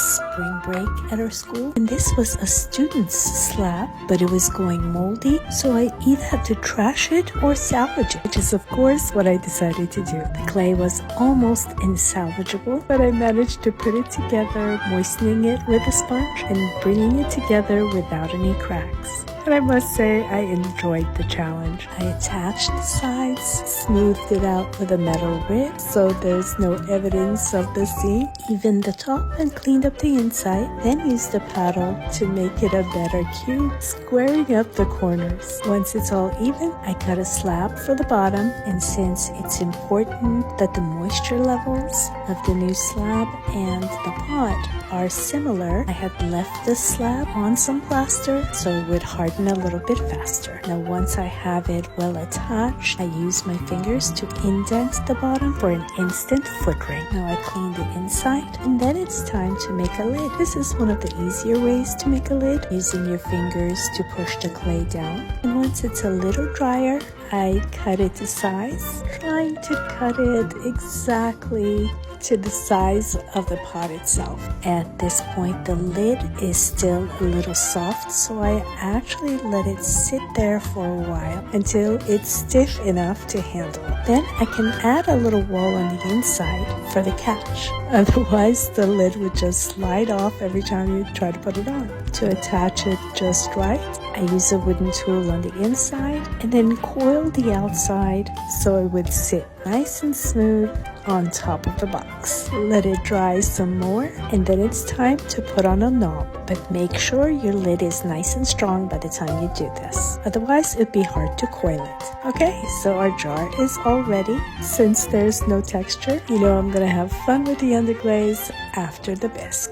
spring break at our school, and this was a student's slab, but it was going moldy, so I either had to trash it or salvage it, which is of course what I decided to do. The clay was almost insalvageable, but I managed to put it together, moistening it with a sponge and bringing it together without any cracks. And I must say, I enjoyed the challenge. I attached the sides, smoothed it out with a metal rib so there's no evidence of the seam, evened the top and cleaned up the inside, then used a paddle to make it a better cube, squaring up the corners. Once it's all even, I cut a slab for the bottom, and since it's important that the moisture levels of the new slab and the pot are similar, I had left the slab on some plaster so it would harden a little bit faster. Now once I have it well attached, I use my fingers to indent the bottom for an instant foot ring. Now I clean the inside, and then it's time to make a lid. This is one of the easier ways to make a lid, using your fingers to push the clay down. And once it's a little drier, I cut it to size, trying to cut it exactly to the size of the pot itself. At this point, the lid is still a little soft, so I actually let it sit there for a while until it's stiff enough to handle. Then I can add a little wall on the inside for the catch. Otherwise, the lid would just slide off every time you try to put it on. To attach it just right, I use a wooden tool on the inside and then coil the outside so it would sit nice and smooth on top of the box. Let it dry some more, and then it's time to put on a knob, but make sure your lid is nice and strong by the time you do this. Otherwise, it'd be hard to coil it. Okay, so our jar is all ready. Since there's no texture, you know I'm gonna have fun with the underglaze after the bisque.